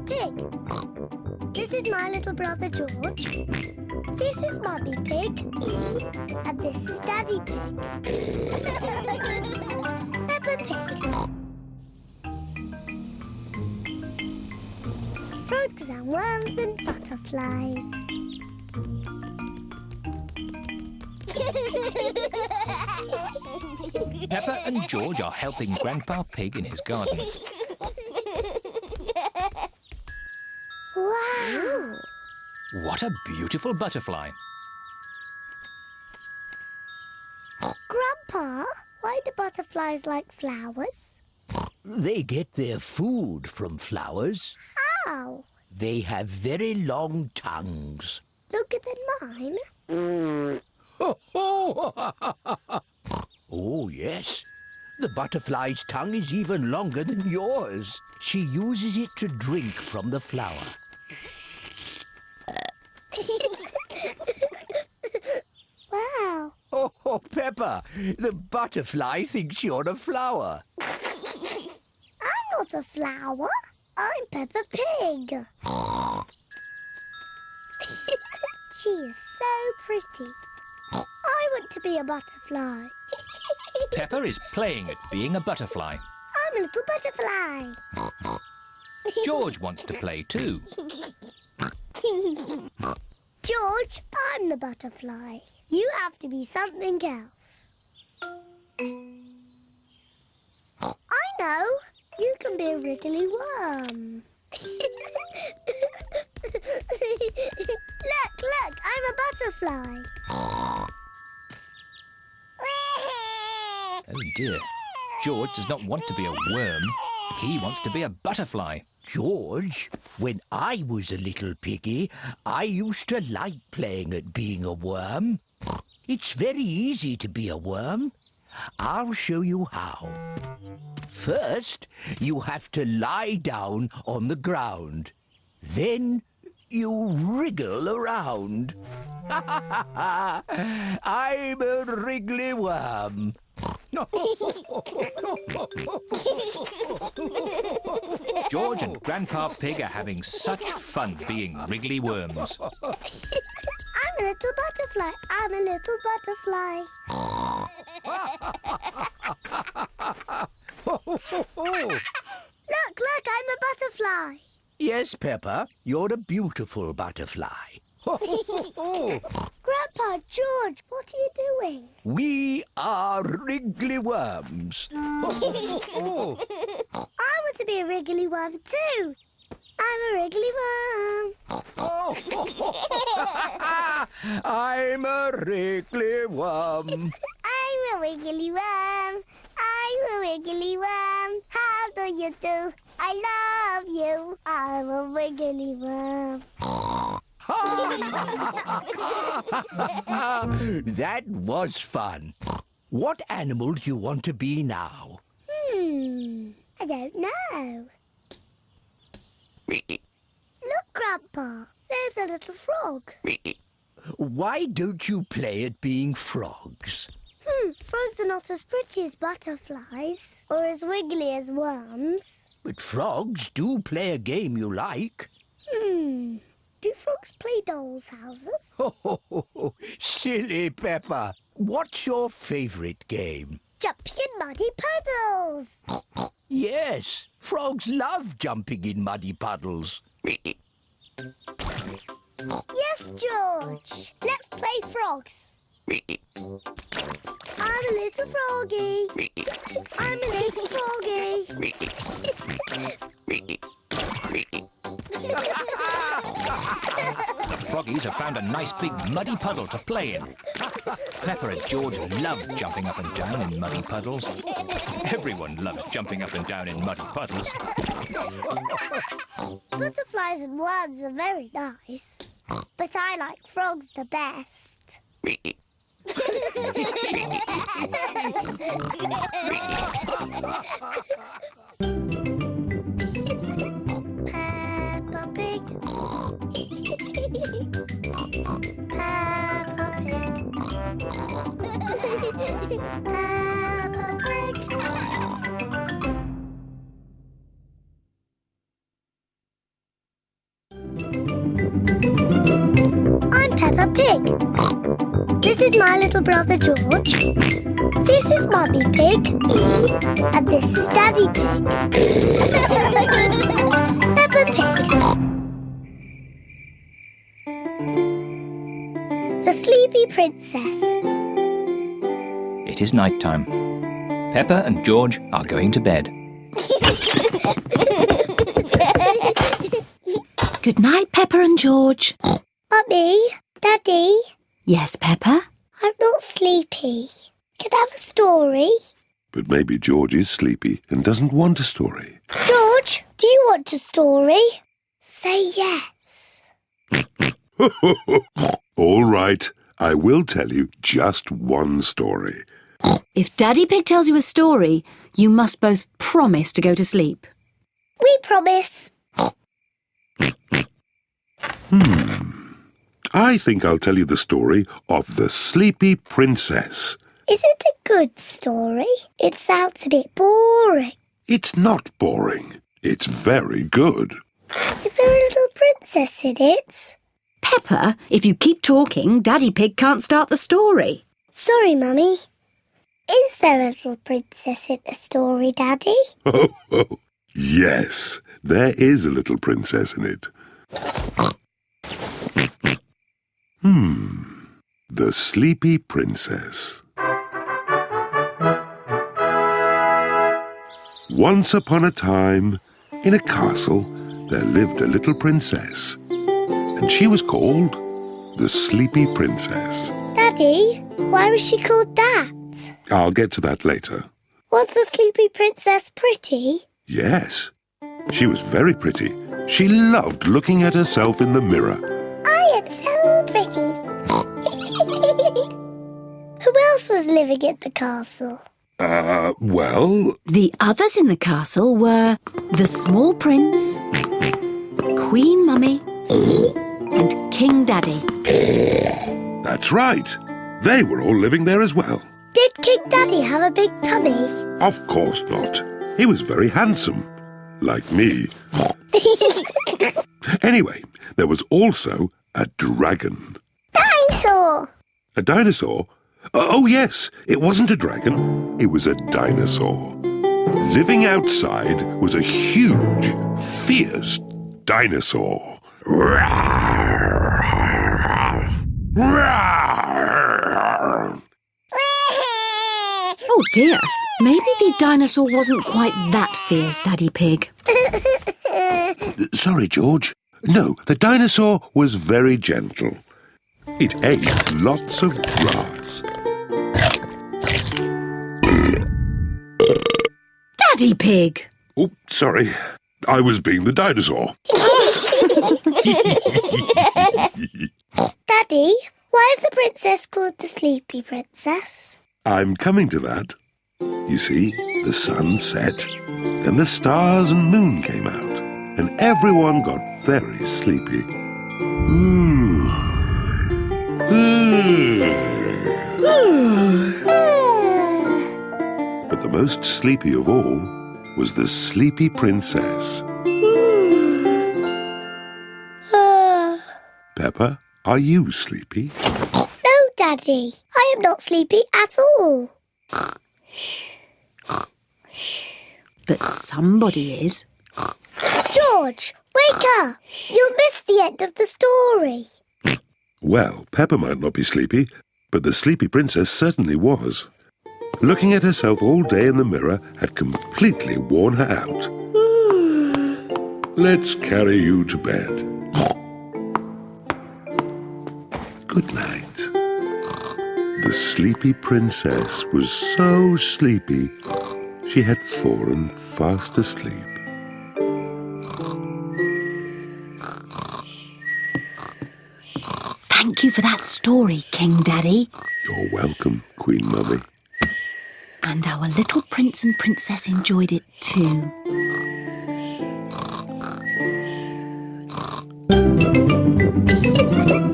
Pig. This is my little brother George. This is Mummy Pig. And this is Daddy Pig. Peppa Pig. Frogs and worms and butterflies. Peppa and George are helping Grandpa Pig in his garden. Wow! What a beautiful butterfly. Grandpa, why do butterflies like flowers? They get their food from flowers. How? They have very long tongues. Longer than mine? Oh, yes. The butterfly's tongue is even longer than yours. She uses it to drink from the flower. Wow. Oh, Peppa, the butterfly thinks you're a flower. I'm not a flower. I'm Peppa Pig. She is so pretty. I want to be a butterfly. Peppa is playing at being a butterfly. I'm a little butterfly. George wants to play too. George, I'm the butterfly. You have to be something else. I know. You can be a wriggly worm. Look, I'm a butterfly. Oh dear. George does not want to be a worm. He wants to be a butterfly. George, when I was a little piggy, I used to like playing at being a worm. It's very easy to be a worm. I'll show you how. First, you have to lie down on the ground. Then you wriggle around. I'm a wriggly worm. George and Grandpa Pig are having such fun being wriggly worms. I'm a little butterfly. I'm a little butterfly. Look, I'm a butterfly. Yes, Peppa, you're a beautiful butterfly. Grandpa, George, what are you doing? We are wriggly worms. I want to be a wriggly worm too. I'm a wriggly worm. I'm a wriggly worm. I'm a wiggly worm. I'm a wiggly worm. How do you do? I love you. I'm a wiggly worm. That was fun. What animal do you want to be now? I don't know. Look, Grandpa. There's a little frog. Why don't you play at being frogs? Frogs are not as pretty as butterflies or as wiggly as worms. But frogs do play a game you like. Do frogs play dolls' houses? Silly Peppa. What's your favourite game? Jumping in muddy puddles. Yes, frogs love jumping in muddy puddles. Yes, George. Let's play frogs. I'm a little froggy. I'm a little froggy. Froggies have found a nice big muddy puddle to play in. Peppa and George love jumping up and down in muddy puddles. Everyone loves jumping up and down in muddy puddles. Butterflies and worms are very nice, but I like frogs the best. Peppa Pig. Peppa Pig. Peppa Pig. Pig. This is my little brother George. This is Mummy Pig. And this is Daddy Pig. Peppa Pig. The Sleepy Princess. It is night time. Peppa and George are going to bed. Good night, Peppa and George. Mummy, Daddy, Yes, Peppa? I'm not sleepy. Can I have a story? But maybe George is sleepy and doesn't want a story. George, do you want a story? Say yes. All right, I will tell you just one story. If Daddy Pig tells you a story, you must both promise to go to sleep. We promise. I think I'll tell you the story of the Sleepy Princess. Is it a good story? It sounds a bit boring. It's not boring. It's very good. Is there a little princess in it? Peppa, if you keep talking, Daddy Pig can't start the story. Sorry, Mummy. Is there a little princess in the story, Daddy? Oh, yes, there is a little princess in it. The Sleepy Princess. Once upon a time, in a castle, there lived a little princess, and she was called the Sleepy Princess. Daddy, why was she called that? I'll get to that later. Was the Sleepy Princess pretty? Yes, she was very pretty. She loved looking at herself in the mirror. I am so pretty. Who else was living in the castle? Well, The others in the castle were the small prince, Queen Mummy, and King Daddy. that's right. They were all living there as well. Did King Daddy have a big tummy? Of course not. He was very handsome, like me. Anyway, there was also a dragon. Dinosaur! A dinosaur? Oh, yes, it wasn't a dragon. It was a dinosaur. Living outside was a huge, fierce dinosaur. Oh dear, maybe the dinosaur wasn't quite that fierce, Daddy Pig. Sorry, George. No, the dinosaur was very gentle. It ate lots of grass. Daddy Pig! Oh, sorry. I was being the dinosaur. Daddy, why is the princess called the Sleepy Princess? I'm coming to that. You see, the sun set, then the stars and moon came out, and everyone got very sleepy. But the most sleepy of all was the Sleepy Princess. Peppa, are you sleepy? No, Daddy. I am not sleepy at all. But somebody is. George, wake up. You'll miss the end of the story. Well, Peppa might not be sleepy, but the Sleepy Princess certainly was. Looking at herself all day in the mirror had completely worn her out. Let's carry you to bed. Good night. The Sleepy Princess was so sleepy, she had fallen fast asleep. Thank you for that story, King Daddy. You're welcome, Queen Mummy. And our little prince and princess enjoyed it too.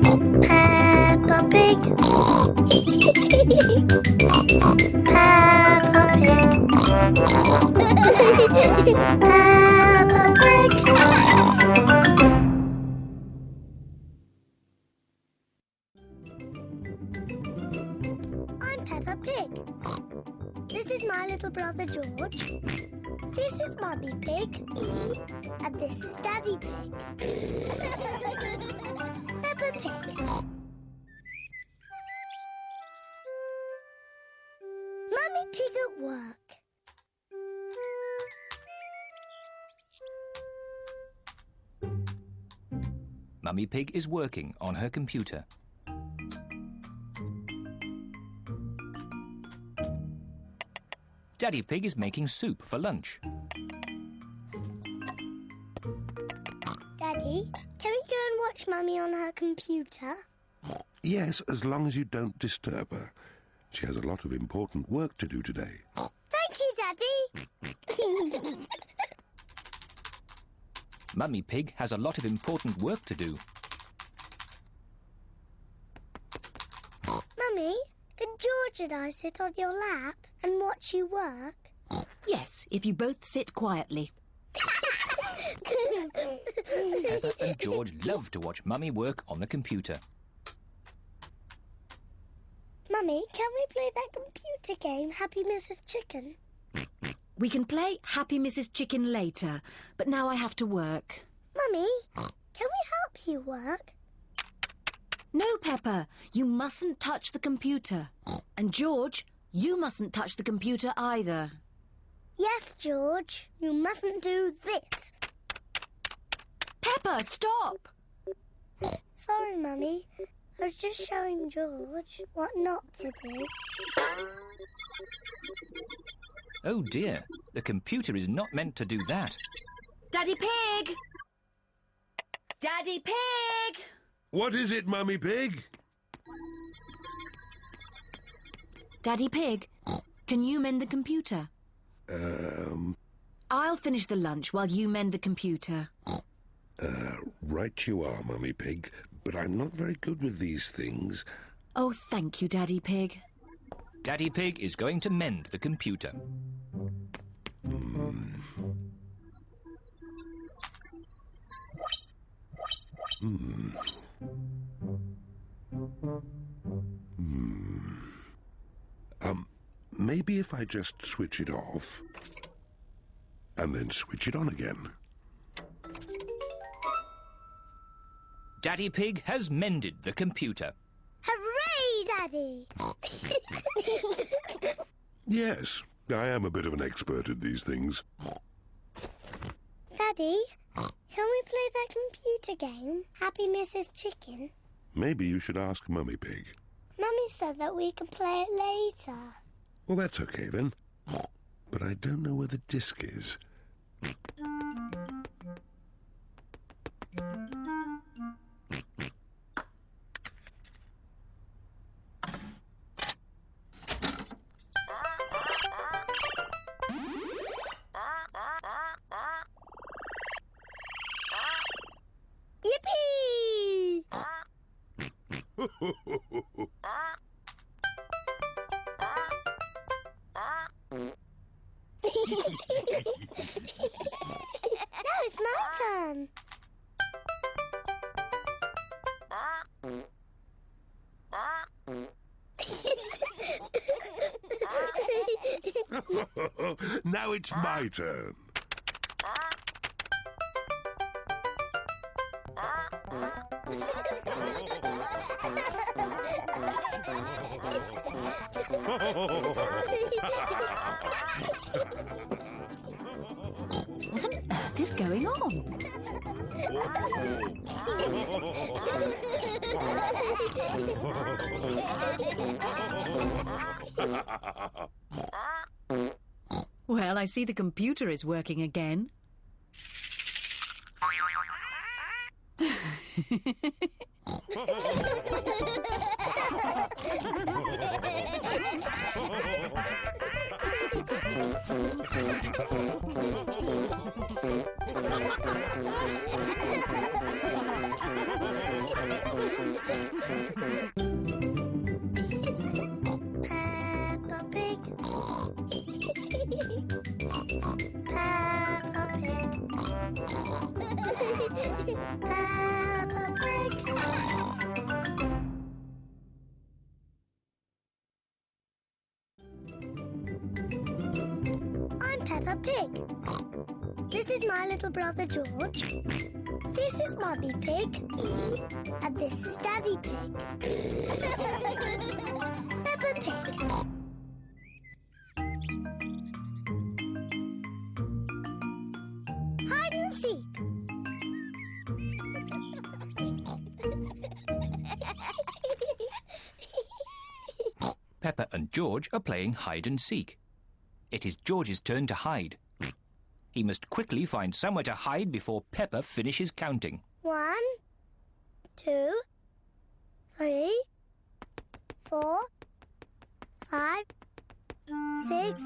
Peppa Pig. Peppa Pig. Peppa Pig. brother George. This is Mummy Pig. And this is Daddy Pig. Peppa Pig. Mummy Pig at work. Mummy Pig is working on her computer. Daddy Pig is making soup for lunch. Daddy, can we go and watch Mummy on her computer? Yes, as long as you don't disturb her. She has a lot of important work to do today. Thank you, Daddy. Mummy Pig has a lot of important work to do. Mummy, can George and I sit on your lap and watch you work? Yes, if you both sit quietly. Peppa and George love to watch Mummy work on the computer. Mummy, can we play that computer game, Happy Mrs. Chicken? We can play Happy Mrs. Chicken later, but now I have to work. Mummy, can we help you work? No, Peppa, you mustn't touch the computer. And George, you mustn't touch the computer either. Yes, George, you mustn't do this. Peppa, stop! Sorry, Mummy. I was just showing George what not to do. Oh dear, the computer is not meant to do that. Daddy Pig! Daddy Pig! What is it, Mummy Pig? Daddy Pig, can you mend the computer? I'll finish the lunch while you mend the computer. Right you are, Mummy Pig, but I'm not very good with these things. Oh, thank you, Daddy Pig. Daddy Pig is going to mend the computer. Maybe if I just switch it off and then switch it on again. Daddy Pig has mended the computer. Hooray, Daddy! Yes, I am a bit of an expert at these things. Daddy, can we play that computer game, Happy Mrs. Chicken? Maybe you should ask Mummy Pig. Mummy said that we can play it later. Well, that's okay then. But I don't know where the disc is. Yippee! Now it's my turn. Now it's my turn. What on earth is going on? Well, I see the computer is working again. Peppa Pig. Peppa Pig. Peppa Pig. Pig. This is my little brother George. This is Mummy Pig. And this is Daddy Pig. Peppa Pig. Hide and seek. Peppa and George are playing hide and seek. It is George's turn to hide. He must quickly find somewhere to hide before Peppa finishes counting. 1, 2, 3, 4, 5, 6,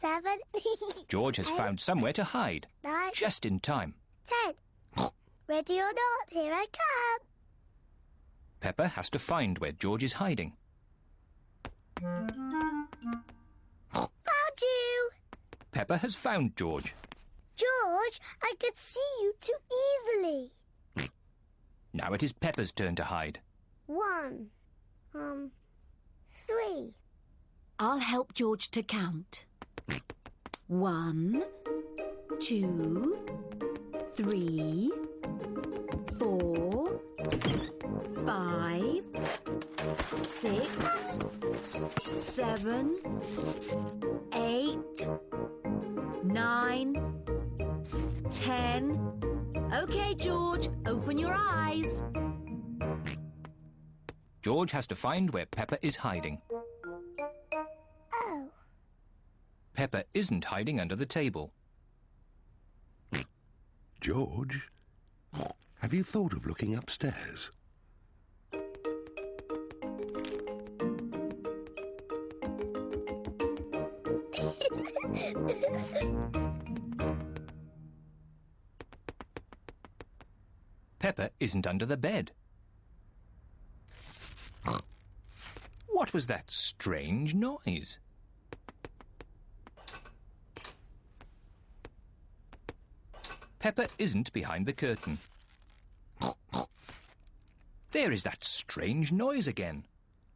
7, George has found somewhere to hide, 9, just in time. 10. Ready or not, here I come. Peppa has to find where George is hiding. Found you! Peppa has found George. George, I could see you too easily. Now it is Peppa's turn to hide. 1, 3. I'll help George to count. 1, 2, 3, 4, 5, 6, 7, 8, 9, 10. OK, George, open your eyes. George has to find where Peppa is hiding. Oh. Peppa isn't hiding under the table. George, have you thought of looking upstairs? Peppa isn't under the bed. What was that strange noise? Peppa isn't behind the curtain. There is that strange noise again.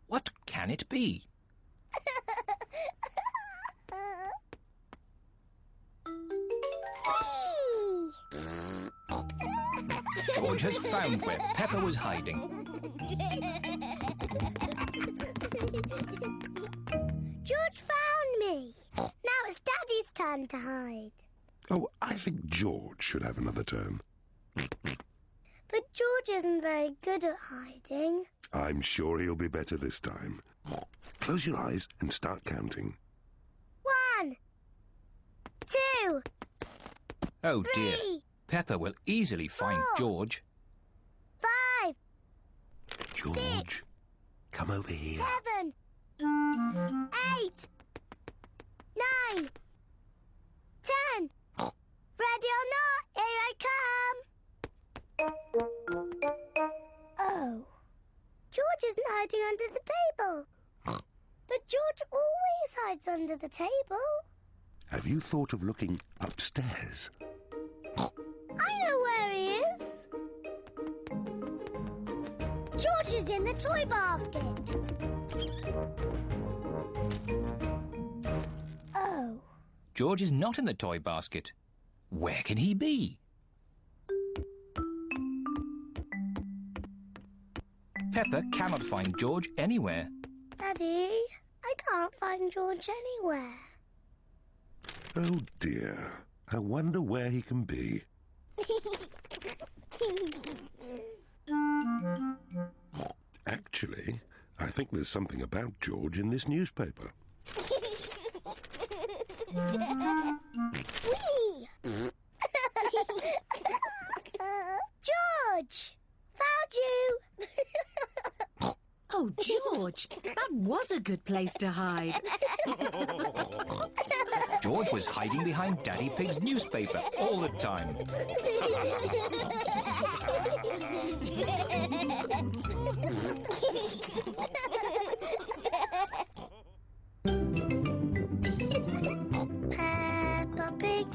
What can it be? George has found where Peppa was hiding. George found me. Now it's Daddy's turn to hide. Oh, I think George should have another turn. But George isn't very good at hiding. I'm sure he'll be better this time. Close your eyes and start counting. 1, 2, Oh 3, dear, Peppa will easily find 4. George. 5, George, come over here. 7, 8, 9, 10. Ready or not, here I come. Oh. George isn't hiding under the table. But George always hides under the table. Have you thought of looking upstairs? I know where he is. George is in the toy basket. Oh. George is not in the toy basket. Where can he be? Peppa cannot find George anywhere. Daddy, I can't find George anywhere. Oh dear, I wonder where he can be. Actually, I think there's something about George in this newspaper. Whee! George! Found you! Oh, George, that was a good place to hide. George was hiding behind Daddy Pig's newspaper all the time. Peppa Pig.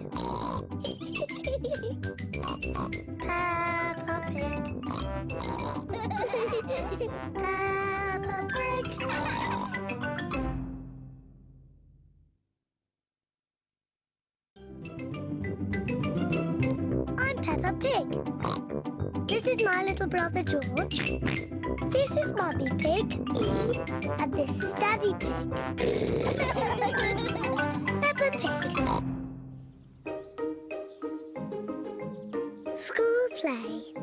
Peppa Pig. Peppa Pig. Peppa Pig. This is my little brother George. This is Mummy Pig. And this is Daddy Pig. Peppa Pig. School play.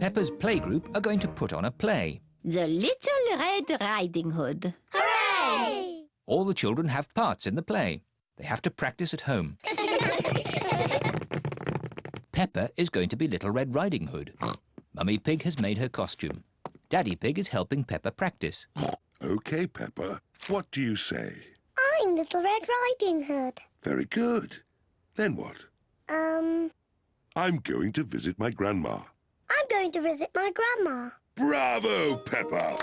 Peppa's playgroup are going to put on a play. The Little Red Riding Hood. Hooray! All the children have parts in the play. They have to practice at home. Peppa is going to be Little Red Riding Hood. Mummy Pig has made her costume. Daddy Pig is helping Peppa practice. OK, Peppa. What do you say? I'm Little Red Riding Hood. Very good. Then what? I'm going to visit my grandma. I'm going to visit my grandma. Bravo, Peppa!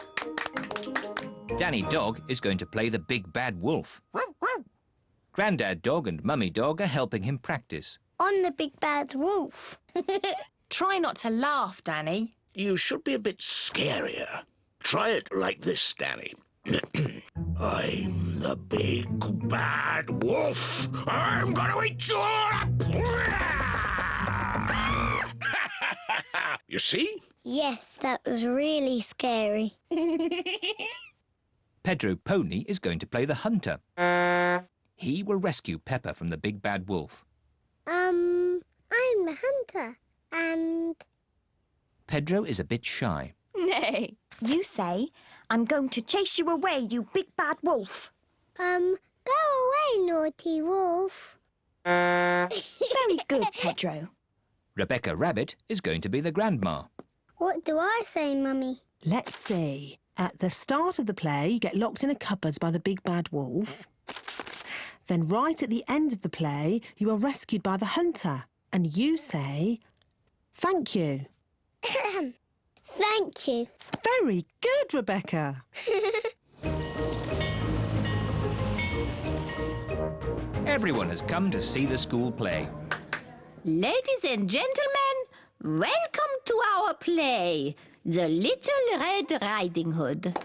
Danny Dog is going to play the big bad wolf. Grandad Dog and Mummy Dog are helping him practice. On the big bad wolf. Try not to laugh, Danny. You should be a bit scarier. Try it like this, Danny. I'm the big bad wolf. I'm gonna eat you all up. You see? Yes, that was really scary. Pedro Pony is going to play the hunter. He will rescue Peppa from the big bad wolf. I'm the hunter. And... Pedro is a bit shy. Nay. You say, I'm going to chase you away, you big bad wolf. Go away, naughty wolf. Very good, Pedro. Rebecca Rabbit is going to be the grandma. What do I say, Mummy? Let's see. At the start of the play, you get locked in a cupboard by the big bad wolf. Then right at the end of the play, you are rescued by the hunter. And you say, thank you. Thank you. Very good, Rebecca. Everyone has come to see the school play. Ladies and gentlemen, welcome to our play, The Little Red Riding Hood.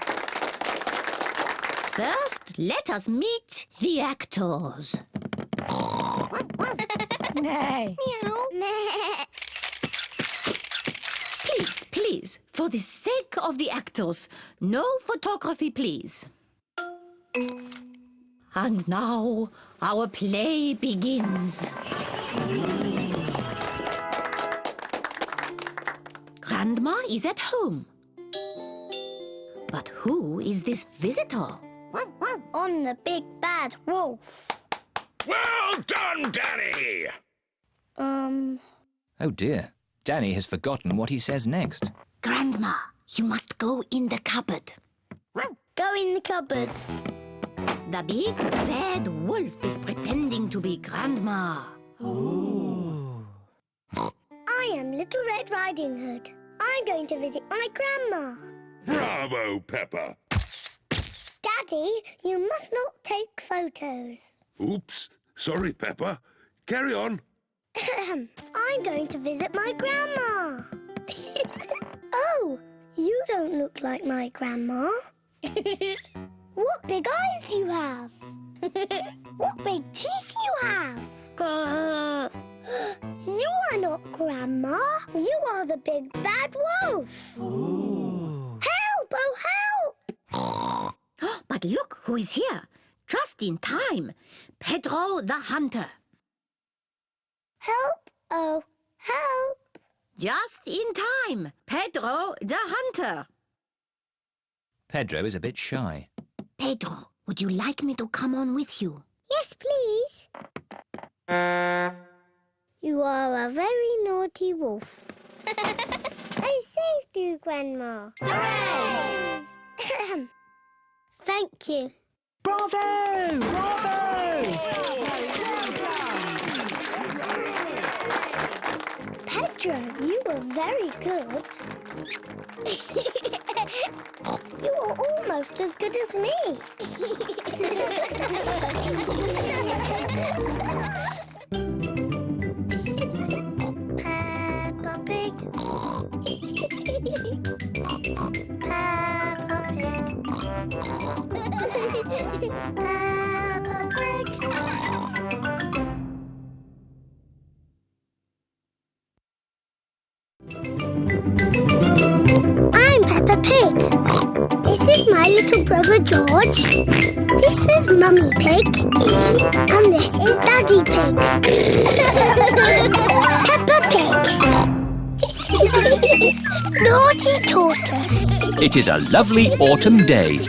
First, let us meet the actors. Nay. Please, for the sake of the actors, no photography, please. And now, our play begins. Grandma is at home. But who is this visitor? On the big bad wolf. Well done, Danny! Oh dear, Danny has forgotten what he says next. Grandma, you must go in the cupboard. Go in the cupboard. The big bad wolf is pretending to be Grandma. I am Little Red Riding Hood. I'm going to visit my grandma. Bravo, Peppa! Daddy, you must not take photos. Oops. Sorry, Peppa. Carry on. I'm going to visit my grandma. Oh, you don't look like my grandma. What big eyes you have. What big teeth you have. You are not Grandma. You are the big bad wolf. Help! Oh, help! But look who is here. Just in time. Pedro the Hunter. Help! Oh, help! Just in time. Pedro the Hunter. Pedro is a bit shy. Pedro, would you like me to come on with you? Yes, please. You are a very naughty wolf. I saved you, Grandma. Hooray! Thank you. Bravo! Bravo! Pedro, you were very good. You are almost as good as me. Peppa Pig. Peppa Pig. my little brother George. This is Mummy Pig. And this is Daddy Pig. Peppa Pig. Naughty Tortoise. It is a lovely autumn day.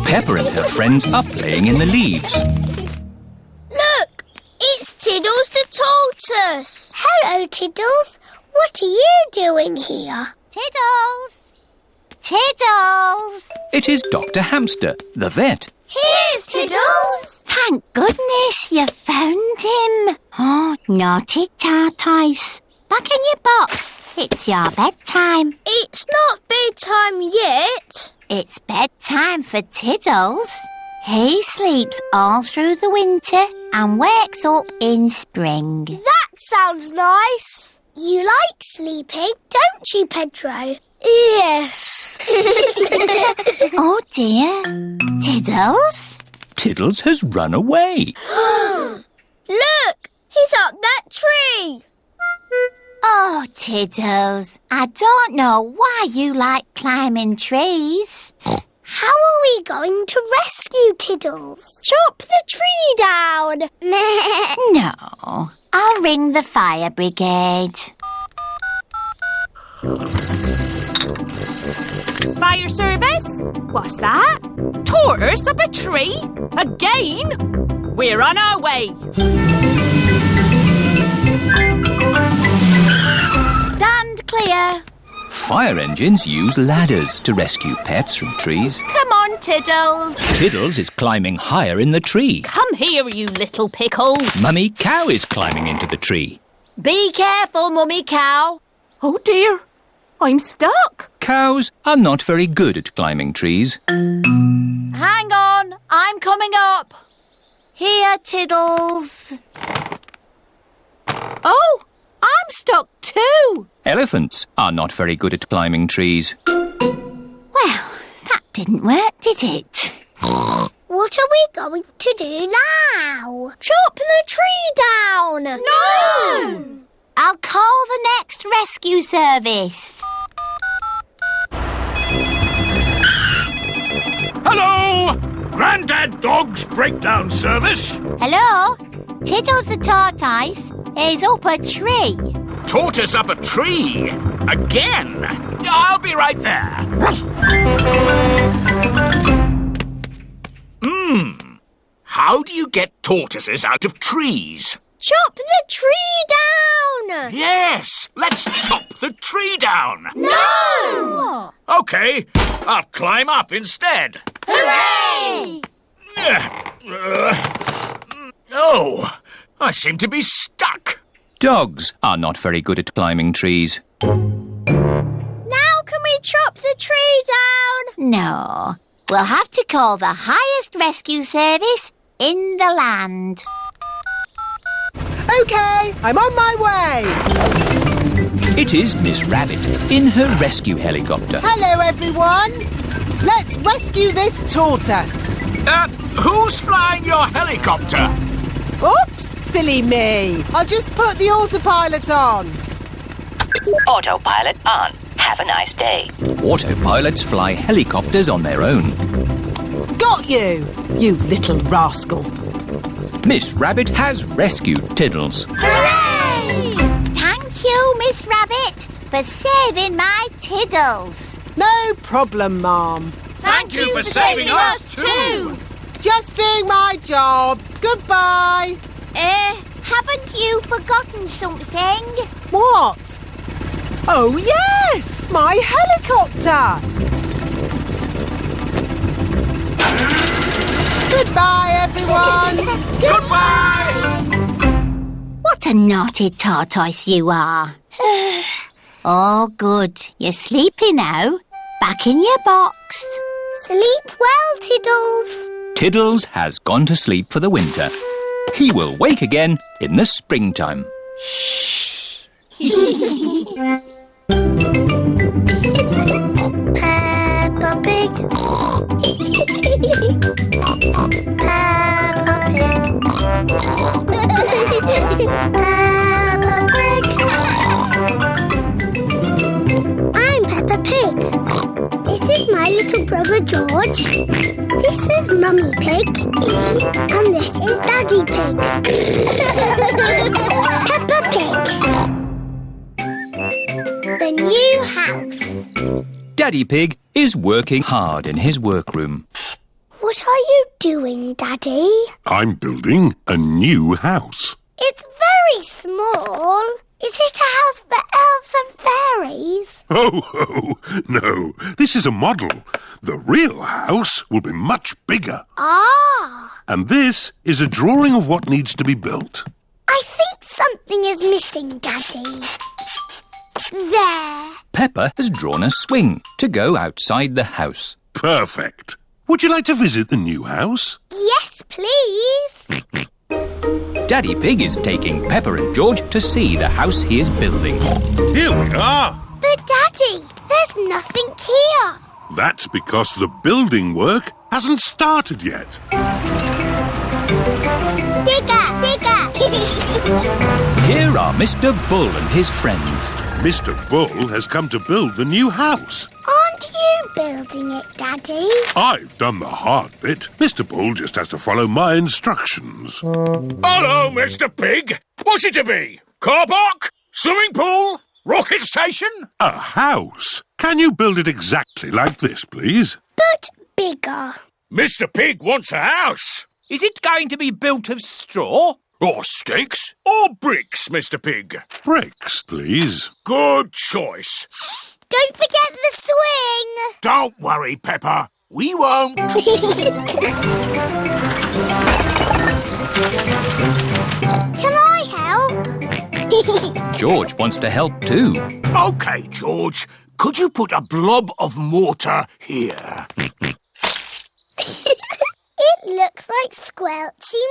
Peppa and her friends are playing in the leaves. Look, it's Tiddles the Tortoise. Hello, Tiddles. What are you doing here? Tiddles! Tiddles! It is Dr. Hamster, the vet. Here's Tiddles. Thank goodness you found him. Oh, naughty tortoise. Back in your box. It's your bedtime. It's not bedtime yet. It's bedtime for Tiddles. He sleeps all through the winter and wakes up in spring. That sounds nice. You like sleeping, don't you, Pedro? Yes. Oh dear. Tiddles? Tiddles has run away. Look, he's up that tree. Oh, Tiddles, I don't know why you like climbing trees. How are we going to rescue Tiddles? Chop the tree down. No, I'll ring the fire brigade. Fire service? What's that? Tortoise up a tree? Again? We're on our way. Stand clear. Fire engines use ladders to rescue pets from trees. Come on, Tiddles. Tiddles is climbing higher in the tree. Come here, you little pickle. Mummy Cow is climbing into the tree. Be careful, Mummy Cow. Oh, dear. I'm stuck. Cows are not very good at climbing trees. Hang on, I'm coming up. Here, Tiddles. Oh, I'm stuck too. Elephants are not very good at climbing trees. Well, that didn't work, did it? What are we going to do now? Chop the tree down. No! I'll call the next rescue service. Hello! Grandad Dog's Breakdown Service. Hello? Tiddles the tortoise is up a tree. Tortoise up a tree? Again? I'll be right there. How do you get tortoises out of trees? Chop the tree down. Yes, let's chop the tree down. No! OK, I'll climb up instead. Hooray! Oh, I seem to be stuck. Dogs are not very good at climbing trees. Now can we chop the tree down? No, we'll have to call the highest rescue service in the land. OK, I'm on my way. It is Miss Rabbit in her rescue helicopter. Hello, everyone. Let's rescue this tortoise. Who's flying your helicopter? Oops, silly me. I'll just put the autopilot on. Autopilot on. Have a nice day. Autopilots fly helicopters on their own. Got you, you little rascal. Miss Rabbit has rescued Tiddles. Hooray! Thank you, Miss Rabbit, for saving my Tiddles. No problem, Ma'am. Thank you for saving us too. Just doing my job. Goodbye. Haven't you forgotten something? What? Oh, yes! My helicopter! Goodbye, everyone! Goodbye! What a naughty tortoise you are. Oh, good. You're sleepy now. Back in your box. Sleep well, Tiddles. Tiddles has gone to sleep for the winter. He will wake again in the springtime. Peppa Pig. Peppa Pig. Peppa Pig. I'm Peppa Pig. This is my little brother George. This is Mummy Pig. And this is Daddy Pig. Peppa Pig. The new house. Daddy Pig is working hard in his workroom. What are you doing, Daddy? I'm building a new house. It's very small. Is it a house for elves and fairies? Oh, no. This is a model. The real house will be much bigger. Ah! And this is a drawing of what needs to be built. I think something is missing, Daddy. There. Peppa has drawn a swing to go outside the house. Perfect. Would you like to visit the new house? Yes, please. Daddy Pig is taking Peppa and George to see the house he is building. Here we are. But, Daddy, there's nothing here. That's because the building work hasn't started yet. Digger, digger. Here are Mr. Bull and his friends. Mr. Bull has come to build the new house. Aren't you building it, Daddy? I've done the hard bit. Mr. Bull just has to follow my instructions. Hello, Mr. Pig. What's it to be? Car park? Swimming pool? Rocket station? A house? Can you build it exactly like this, please? But bigger. Mr. Pig wants a house. Is it going to be built of straw? Or sticks? Or bricks, Mr. Pig? Bricks, please. Good choice. Don't forget the swing. Don't worry, Peppa. We won't. Can I help? George wants to help too. OK, George. Could you put a blob of mortar here? It looks like squelchy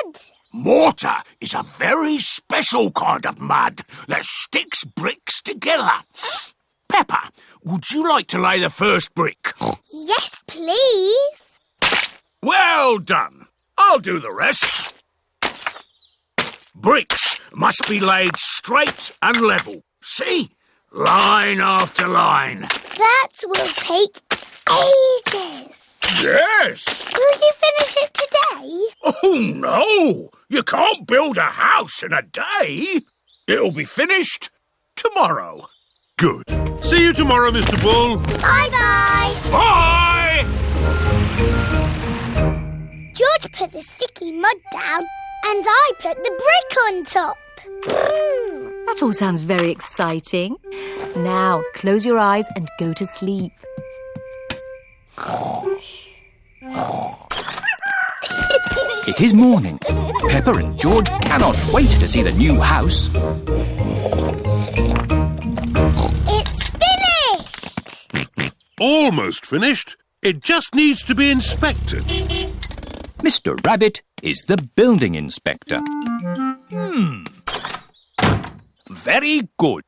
mud. Mortar is a very special kind of mud that sticks bricks together. Peppa, would you like to lay the first brick? Yes, please. Well done. I'll do the rest. Bricks must be laid straight and level. See? Line after line. That will take ages. Yes. Will you finish it today? Oh, no. You can't build a house in a day. It'll be finished tomorrow. Good. See you tomorrow, Mr. Bull. Bye-bye. Bye! George put the sticky mud down and I put the brick on top. That all sounds very exciting. Now, close your eyes and go to sleep. It is morning. Peppa and George cannot wait to see the new house. It's finished! Almost finished. It just needs to be inspected. Mr. Rabbit is the building inspector. Very good.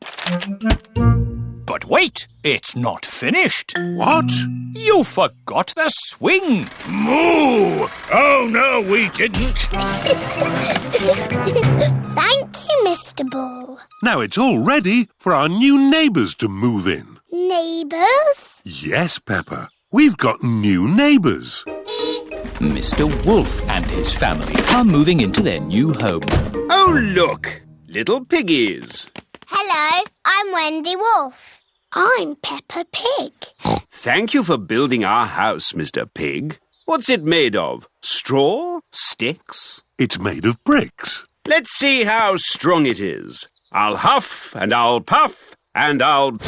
But wait, it's not finished. What? You forgot the swing. Moo! Oh, no, we didn't. Thank you, Mr. Bull. Now it's all ready for our new neighbours to move in. Neighbours? Yes, Peppa. We've got new neighbours. Mr. Wolf and his family are moving into their new home. Oh, look! Little piggies. Hello, I'm Wendy Wolf. I'm Peppa Pig. Thank you for building our house, Mr. Pig. What's it made of? Straw? Sticks? It's made of bricks. Let's see how strong it is. I'll huff and I'll puff and I'll...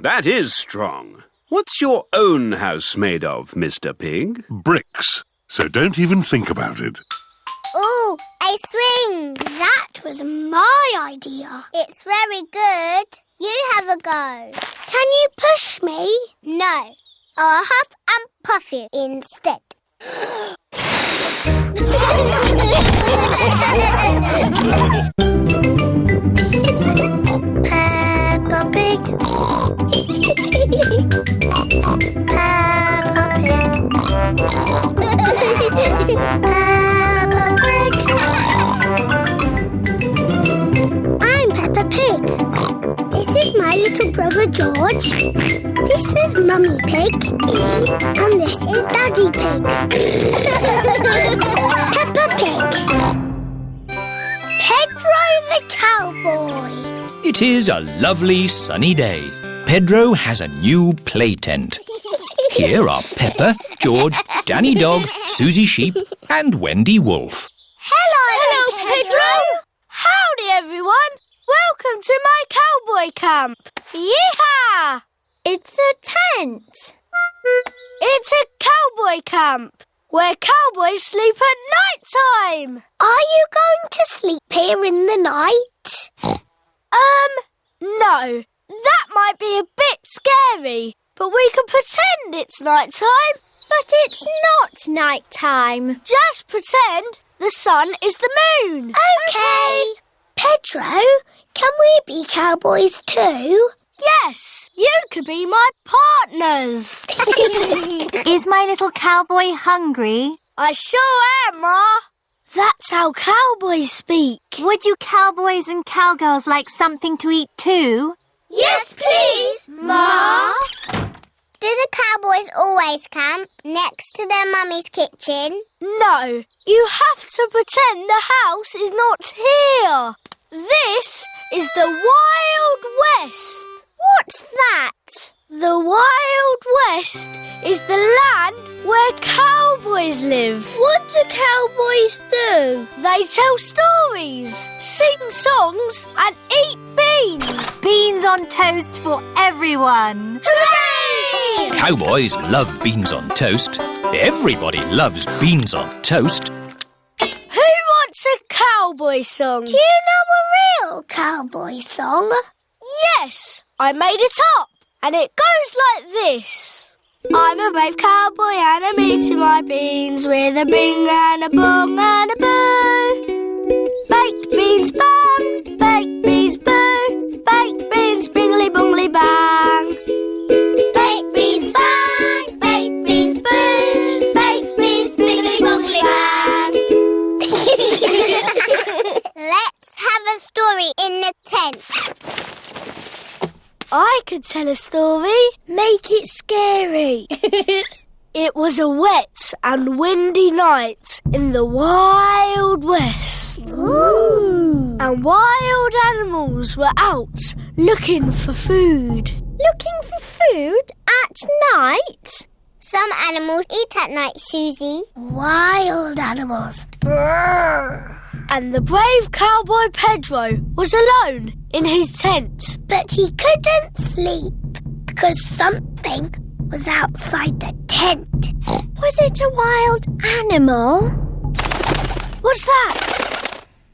that is strong. What's your own house made of, Mr. Pig? Bricks. So don't even think about it. Ooh, a swing. That was my idea. It's very good. You have a go. Can you push me? No. I'll huff and puff you instead. Peppa Pig. Peppa Pig. Peppa Pig. I'm Peppa Pig. This is my little brother George. This is Mummy Pig. And this is Daddy Pig. Peppa Pig. Pedro the Cowboy. It is a lovely sunny day. Pedro has a new play tent. Here are Peppa, George, Danny Dog, Susie Sheep and Wendy Wolf. Hello, Pedro. Howdy, everyone. Welcome to my cowboy camp. Yeehaw! It's a tent. It's a cowboy camp where cowboys sleep at night time. Are you going to sleep here in the night? No. That might be a bit scary, but we can pretend it's night time. But it's not night time. Just pretend the sun is the moon. Okay. Pedro, can we be cowboys too? Yes, you could be my partners. Is my little cowboy hungry? I sure am, Ma. That's how cowboys speak. Would you cowboys and cowgirls like something to eat too? Yes, please, Ma. Do the cowboys always camp next to their mummy's kitchen? No, you have to pretend the house is not here. This is the Wild West. What's that? The Wild West is the land where cowboys live. What do cowboys do? They tell stories, sing songs and eat beans. Beans on toast for everyone. Hooray! Cowboys love beans on toast. Everybody loves beans on toast. Who wants a cowboy song? Do you know a real cowboy song? Yes, I made it up. And it goes like this. I'm a brave cowboy and I'm eating my beans with a bing and a bong and a boo. Baked beans bang, baked beans boo, baked beans bingly bongly bang. Baked beans bang, baked beans boo, baked beans bingly bongly bang. Let's have a story in the tent. I could tell a story. Make it scary. It was a wet and windy night in the Wild West. Ooh. And wild animals were out looking for food. Looking for food at night? Some animals eat at night, Susie. Wild animals. Brrr. And the brave cowboy Pedro was alone in his tent. But he couldn't sleep because something was outside the tent. Was it a wild animal? What's that?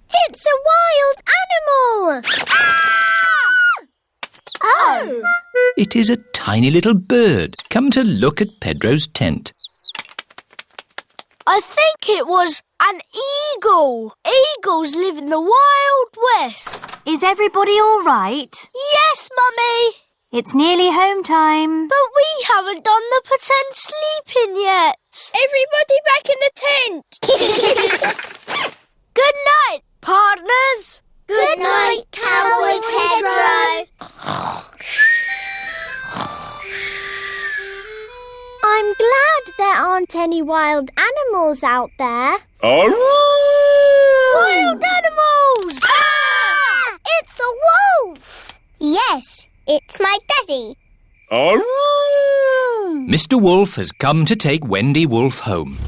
It's a wild animal! Ah! Oh! It is a tiny little bird come to look at Pedro's tent. I think it was an eagle. Eagles live in the Wild West. Is everybody all right? Yes, Mummy. It's nearly home time. But we haven't done the pretend sleeping yet. Everybody back in the tent! Good night, partners. Good night, Cowboy Pedro. I'm glad there aren't any wild animals out there. Wild animals! Ah! It's a wolf! Yes, it's my daddy. Mr. Wolf has come to take Wendy Wolf home.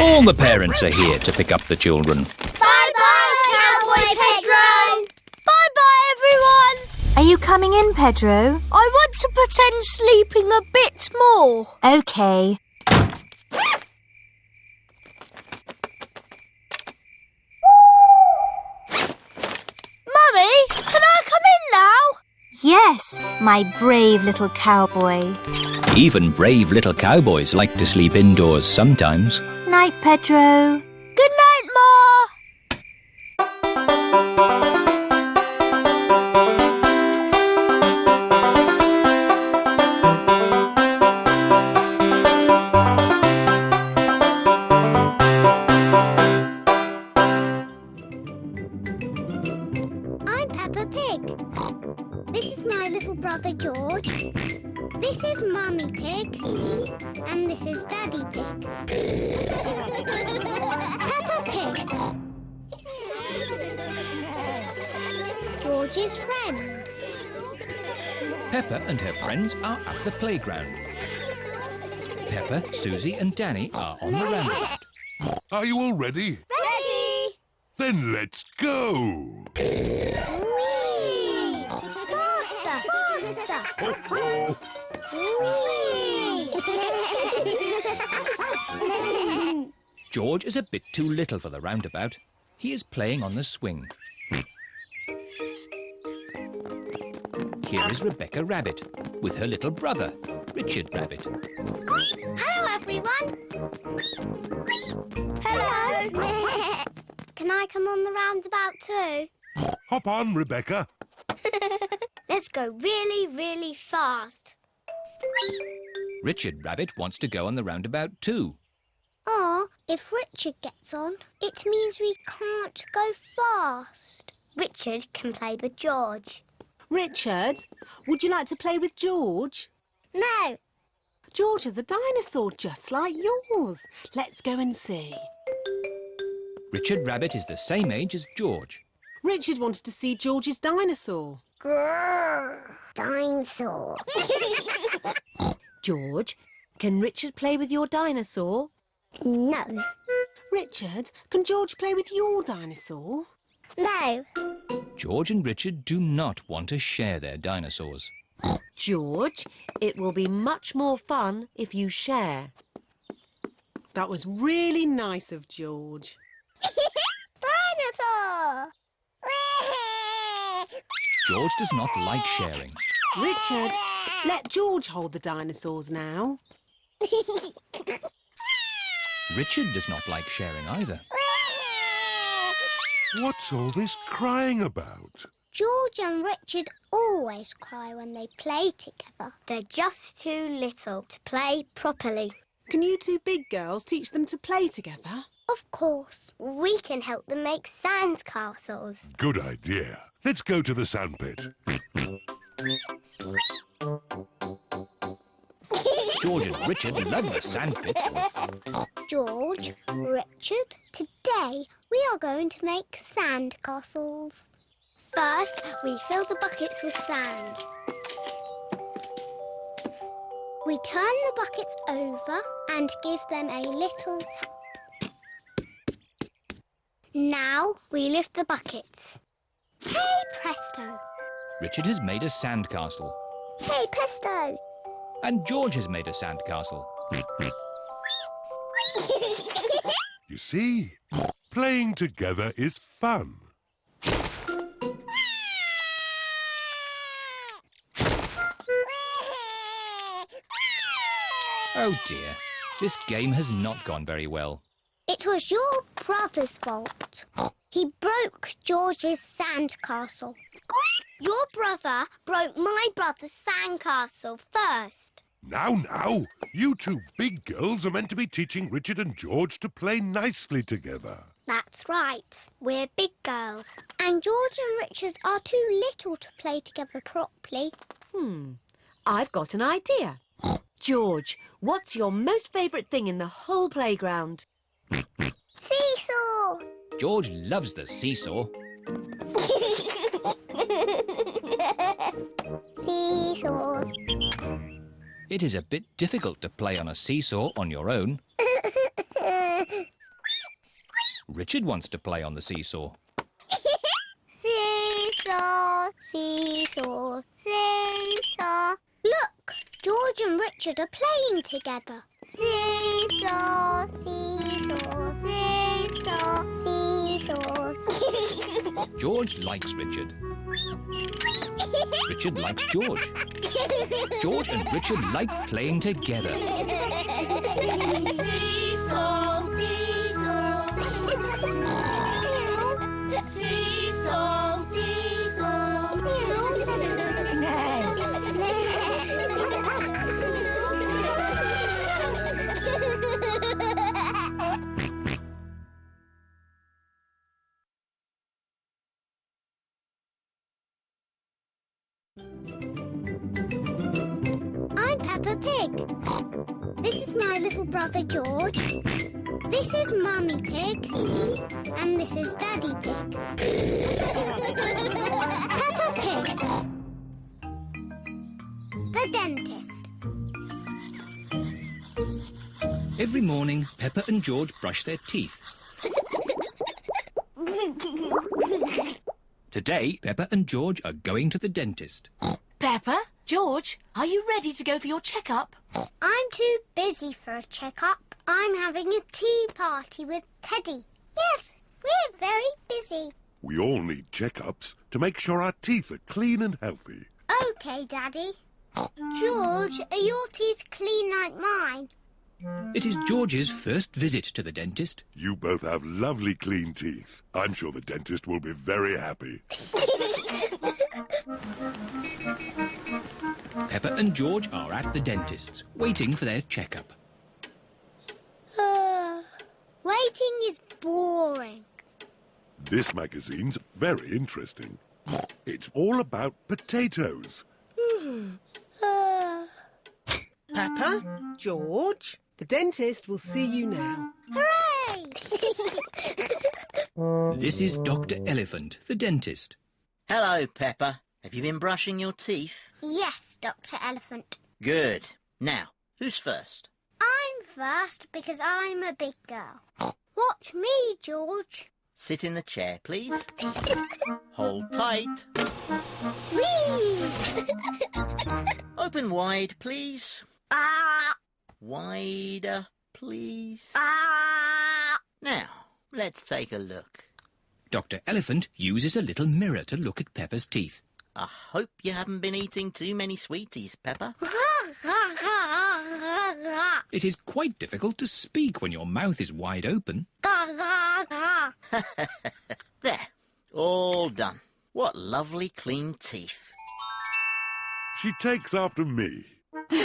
All the parents are here to pick up the children. Bye-bye, Cowboy Pedro. Bye-bye, everyone. Are you coming in, Pedro? I want to pretend sleeping a bit more. OK. Mummy, can I come in now? Yes, my brave little cowboy. Even brave little cowboys like to sleep indoors sometimes. Night, Pedro. Good night, Ma. I'm Peppa Pig. This is my little brother George. This is Mummy Pig. And this is Daddy Pig. Peppa Pig. George's friend. Peppa and her friends are at the playground. Peppa, Susie and Danny are on the roundabout. Are you all ready? Ready! Then let's go! Whee! Faster! Faster! Whee! George is a bit too little for the roundabout. He is playing on the swing. Here is Rebecca Rabbit with her little brother, Richard Rabbit. Hello, everyone. Hello. Can I come on the roundabout too? Hop on, Rebecca. Let's go really, really fast. Richard Rabbit wants to go on the roundabout too. If Richard gets on, it means we can't go fast. Richard can play with George. Richard, would you like to play with George? No. George is a dinosaur just like yours. Let's go and see. Richard Rabbit is the same age as George. Richard wanted to see George's dinosaur. Grrr, dinosaur. George, can Richard play with your dinosaur? No. Richard, can George play with your dinosaur? No. George and Richard do not want to share their dinosaurs. George, it will be much more fun if you share. That was really nice of George. Dinosaur! George does not like sharing. Richard, let George hold the dinosaurs now. Richard does not like sharing either. What's all this crying about? George and Richard always cry when they play together. They're just too little to play properly. Can you two big girls teach them to play together? Of course. We can help them make sand castles. Good idea. Let's go to the sandpit. George and Richard love the sandpit. George, Richard, today we are going to make sand castles. First, we fill the buckets with sand. We turn the buckets over and give them a little tap. Now we lift the buckets. Hey, presto! Richard has made a sandcastle. Hey, presto! And George has made a sandcastle. You see, playing together is fun. Oh dear, this game has not gone very well. It was your brother's fault. He broke George's sandcastle. Your brother broke my brother's sandcastle first. Now, you two big girls are meant to be teaching Richard and George to play nicely together. That's right. We're big girls. And George and Richard are too little to play together properly. I've got an idea. George, what's your most favourite thing in the whole playground? Seesaw! George loves the seesaw. Seesaw. It is a bit difficult to play on a seesaw on your own. Richard wants to play on the seesaw. Seesaw, seesaw, seesaw. Look, George and Richard are playing together. Seesaw, seesaw, seesaw, seesaw. George likes Richard. Richard likes George. George and Richard like playing together. Seesaw, seesaw. Seesaw, seesaw. Peppa Pig. This is my little brother George. This is Mummy Pig. And this is Daddy Pig. Peppa Pig. The dentist. Every morning, Peppa and George brush their teeth. Today, Peppa and George are going to the dentist. Peppa, George, are you ready to go for your checkup? I'm too busy for a checkup. I'm having a tea party with Teddy. Yes, we're very busy. We all need checkups to make sure our teeth are clean and healthy. OK, Daddy. George, are your teeth clean like mine? It is George's first visit to the dentist. You both have lovely clean teeth. I'm sure the dentist will be very happy. Peppa and George are at the dentist's, waiting for their checkup. Waiting is boring. This magazine's very interesting. It's all about potatoes. Peppa, George, the dentist will see you now. Hooray! This is Dr. Elephant, the dentist. Hello, Peppa. Have you been brushing your teeth? Yes, Dr. Elephant. Good. Now, who's first? I'm first because I'm a big girl. Watch me, George. Sit in the chair, please. Hold tight. Whee! Open wide, please. Ah! Wider, please. Ah! Now, let's take a look. Dr. Elephant uses a little mirror to look at Peppa's teeth. I hope you haven't been eating too many sweeties, Peppa. It is quite difficult to speak when your mouth is wide open. There, all done. What lovely clean teeth. She takes after me. Can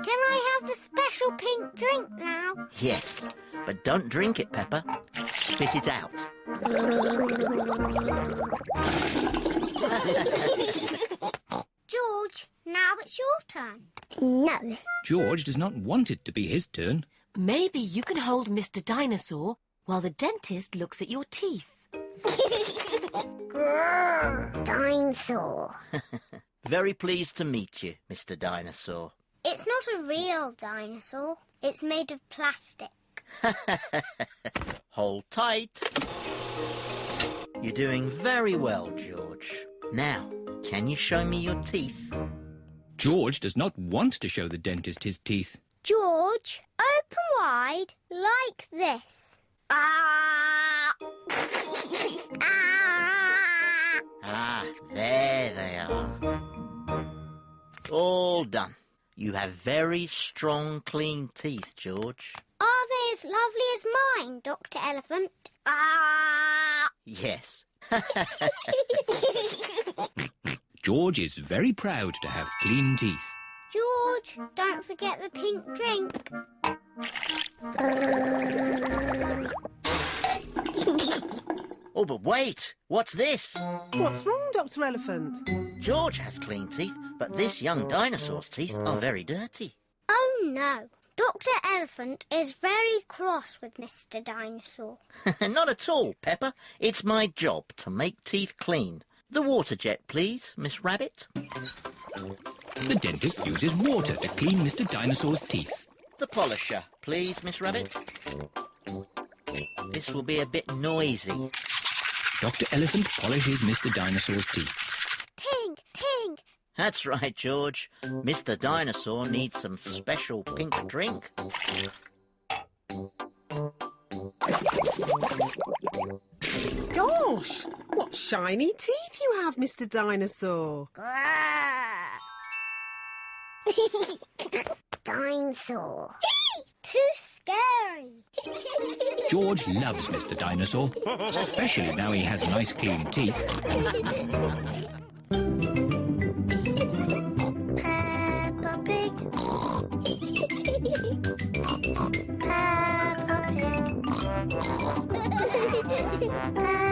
I have the special pink drink now? Yes, but don't drink it, Peppa. Spit it out. George, now it's your turn. No. George does not want it to be his turn. Maybe you can hold Mr. Dinosaur while the dentist looks at your teeth. Grrr, dinosaur. Very pleased to meet you, Mr. Dinosaur. It's not a real dinosaur. It's made of plastic. Hold tight. You're doing very well, George. Now, can you show me your teeth? George does not want to show the dentist his teeth. George, open wide like this. Ah! Ah! Ah, there they are. All done. You have very strong, clean teeth, George. Are they as lovely as mine, Dr. Elephant? Ah! Yes. George is very proud to have clean teeth. George, don't forget the pink drink. Oh, but wait! What's this? What's wrong, Dr. Elephant? George has clean teeth, but this young dinosaur's teeth are very dirty. Oh, no. Dr. Elephant is very cross with Mr. Dinosaur. Not at all, Peppa. It's my job to make teeth clean. The water jet, please, Miss Rabbit. The dentist uses water to clean Mr. Dinosaur's teeth. The polisher, please, Miss Rabbit. This will be a bit noisy. Dr. Elephant polishes Mr. Dinosaur's teeth. Pink, pink. That's right, George. Mr. Dinosaur needs some special pink drink. Gosh, what shiny teeth you have, Mr. Dinosaur. Dinosaur. Too scary. George loves Mr. Dinosaur, especially now he has nice clean teeth. Peppa Pig. Peppa Pig. Peppa